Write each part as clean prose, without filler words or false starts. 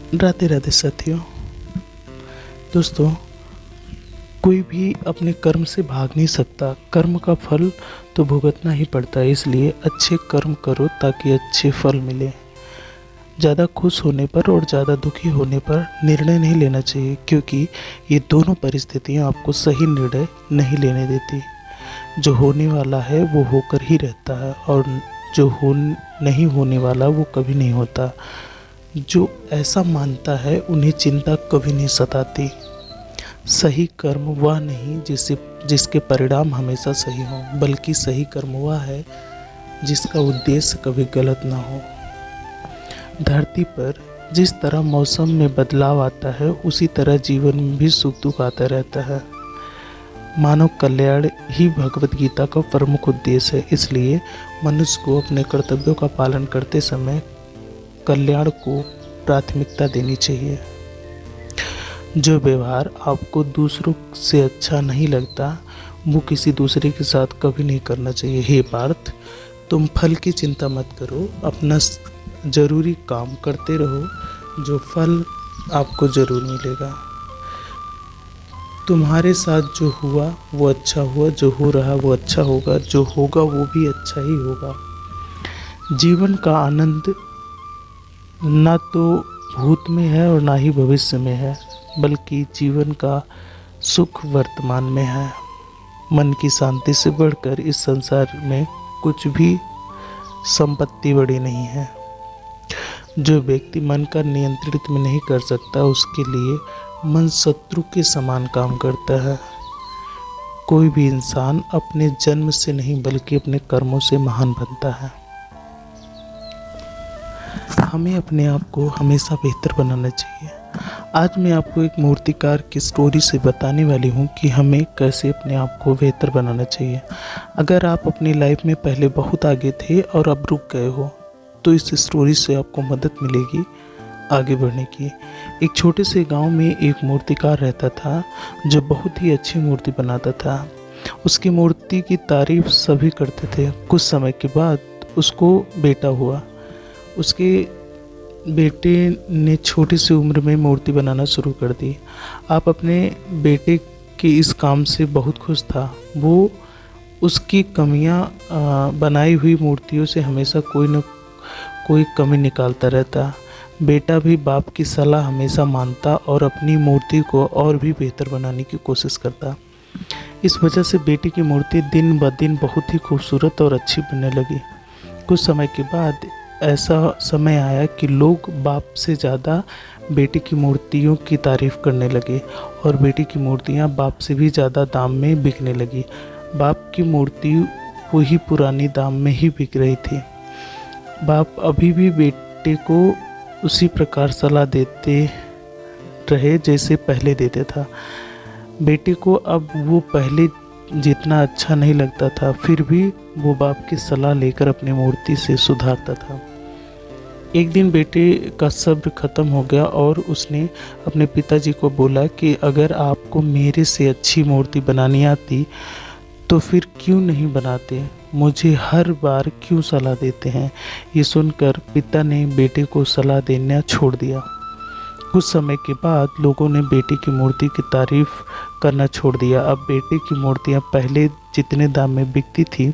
राधे राधे साथियों। दोस्तों, कोई भी अपने कर्म से भाग नहीं सकता। कर्म का फल तो भुगतना ही पड़ता है, इसलिए अच्छे कर्म करो ताकि अच्छे फल मिले। ज़्यादा खुश होने पर और ज़्यादा दुखी होने पर निर्णय नहीं लेना चाहिए, क्योंकि ये दोनों परिस्थितियाँ आपको सही निर्णय नहीं लेने देती। जो होने वाला है वो होकर ही रहता है, और जो नहीं होने वाला वो कभी नहीं होता। जो ऐसा मानता है उन्हें चिंता कभी नहीं सताती। सही कर्म वह नहीं जिसके परिणाम हमेशा सही हों, बल्कि सही कर्म वह है जिसका उद्देश्य कभी गलत ना हो। धरती पर जिस तरह मौसम में बदलाव आता है, उसी तरह जीवन में भी सुख दुख आता रहता है। मानव कल्याण ही भगवत गीता का प्रमुख उद्देश्य है, इसलिए मनुष्य को अपने कर्तव्यों का पालन करते समय कल्याण को प्राथमिकता देनी चाहिए। जो व्यवहार आपको दूसरों से अच्छा नहीं लगता, वो किसी दूसरे के साथ कभी नहीं करना चाहिए। हे पार्थ, तुम फल की चिंता मत करो, अपना जरूरी काम करते रहो, जो फल आपको जरूर मिलेगा। तुम्हारे साथ जो हुआ वो अच्छा हुआ, जो हो रहा वो अच्छा होगा, जो होगा वो भी अच्छा ही होगा। जीवन का आनंद ना तो भूत में है और ना ही भविष्य में है, बल्कि जीवन का सुख वर्तमान में है। मन की शांति से बढ़कर इस संसार में कुछ भी संपत्ति बड़ी नहीं है। जो व्यक्ति मन का नियंत्रित में नहीं कर सकता, उसके लिए मन शत्रु के समान काम करता है। कोई भी इंसान अपने जन्म से नहीं बल्कि अपने कर्मों से महान बनता है। हमें अपने आप को हमेशा बेहतर बनाना चाहिए। आज मैं आपको एक मूर्तिकार की स्टोरी से बताने वाली हूँ कि हमें कैसे अपने आप को बेहतर बनाना चाहिए। अगर आप अपनी लाइफ में पहले बहुत आगे थे और अब रुक गए हो, तो इस स्टोरी से आपको मदद मिलेगी आगे बढ़ने की। एक छोटे से गांव में एक मूर्तिकार रहता था, जो बहुत ही अच्छी मूर्ति बनाता था। उसकी मूर्ति की तारीफ सभी करते थे। कुछ समय के बाद उसको बेटा हुआ। उसके बेटे ने छोटी सी उम्र में मूर्ति बनाना शुरू कर दी। आप अपने बेटे के इस काम से बहुत खुश था। वो उसकी कमियां बनाई हुई मूर्तियों से हमेशा कोई न कोई कमी निकालता रहता। बेटा भी बाप की सलाह हमेशा मानता और अपनी मूर्ति को और भी बेहतर बनाने की कोशिश करता। इस वजह से बेटे की मूर्ति दिन ब दिन बहुत ही खूबसूरत और अच्छी बनने लगी। कुछ समय के बाद ऐसा समय आया कि लोग बाप से ज़्यादा बेटे की मूर्तियों की तारीफ़ करने लगे, और बेटे की मूर्तियां बाप से भी ज़्यादा दाम में बिकने लगी। बाप की मूर्ति वही पुरानी दाम में ही बिक रही थी। बाप अभी भी बेटे को उसी प्रकार सलाह देते रहे जैसे पहले देते था। बेटे को अब वो पहले जितना अच्छा नहीं लगता था, फिर भी वो बाप की सलाह लेकर अपनी मूर्ति से सुधारता था। एक दिन बेटे का सब्र खत्म हो गया और उसने अपने पिताजी को बोला कि अगर आपको मेरे से अच्छी मूर्ति बनानी आती तो फिर क्यों नहीं बनाते, मुझे हर बार क्यों सलाह देते हैं। ये सुनकर पिता ने बेटे को सलाह देना छोड़ दिया। कुछ समय के बाद लोगों ने बेटे की मूर्ति की तारीफ करना छोड़ दिया। अब बेटे की मूर्तियां पहले जितने दाम में बिकती थी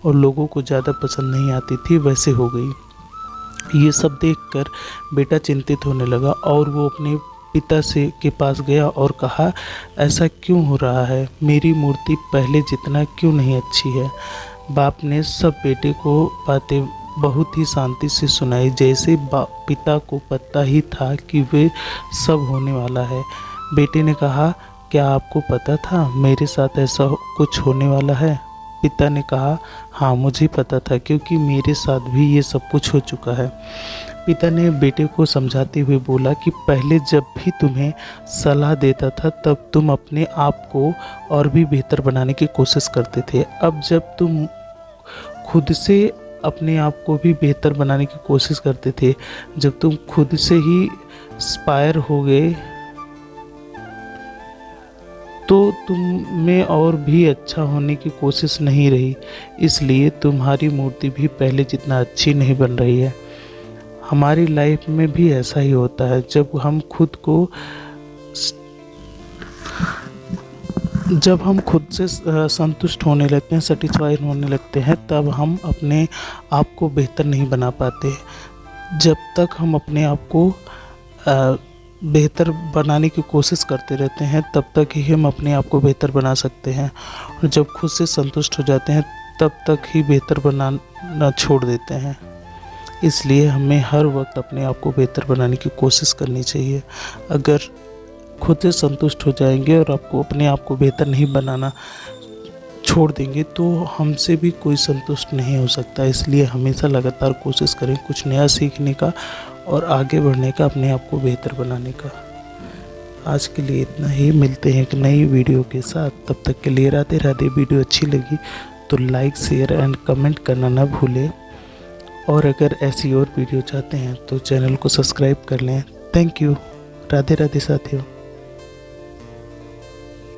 और लोगों को ज़्यादा पसंद नहीं आती थी, वैसे हो गई। ये सब देखकर बेटा चिंतित होने लगा और वो अपने पिता से के पास गया और कहा, ऐसा क्यों हो रहा है, मेरी मूर्ति पहले जितना क्यों नहीं अच्छी है। बाप ने सब बेटे को बातें बहुत ही शांति से सुनाई, जैसे पिता को पता ही था कि वे सब होने वाला है। बेटे ने कहा, क्या आपको पता था मेरे साथ ऐसा कुछ होने वाला है? पिता ने कहा, हाँ मुझे पता था, क्योंकि मेरे साथ भी ये सब कुछ हो चुका है। पिता ने बेटे को समझाते हुए बोला कि पहले जब भी तुम्हें सलाह देता था तब तुम अपने आप को और भी बेहतर बनाने की कोशिश करते थे। अब जब तुम खुद से अपने आप को भी बेहतर बनाने की कोशिश करते थे, जब तुम खुद से ही इंस्पायर हो गए, तो तुम में और भी अच्छा होने की कोशिश नहीं रही, इसलिए तुम्हारी मूर्ति भी पहले जितना अच्छी नहीं बन रही है। हमारी लाइफ में भी ऐसा ही होता है। जब हम खुद से संतुष्ट होने लगते हैं, सेटिस्फाइड होने लगते हैं, तब हम अपने आप को बेहतर नहीं बना पाते। जब तक हम अपने आप को बेहतर बनाने की कोशिश करते रहते हैं, तब तक ही हम अपने आप को बेहतर बना सकते हैं। और जब खुद से संतुष्ट हो जाते हैं, तब तक ही बेहतर बनाना छोड़ देते हैं। इसलिए हमें हर वक्त अपने आप को बेहतर बनाने की कोशिश करनी चाहिए। अगर खुद से संतुष्ट हो जाएंगे और आपको अपने आप को बेहतर नहीं बनाना छोड़ देंगे, तो हमसे भी कोई संतुष्ट नहीं हो सकता। इसलिए हमेशा लगातार कोशिश करें कुछ नया सीखने का और आगे बढ़ने का, अपने आप को बेहतर बनाने का। आज के लिए इतना ही, मिलते हैं एक नई वीडियो के साथ। तब तक के लिए राधे राधे। वीडियो अच्छी लगी तो लाइक, शेयर एंड कमेंट करना ना भूलें। और अगर ऐसी और वीडियो चाहते हैं तो चैनल को सब्सक्राइब कर लें। Thank you. राधे राधे साथियों।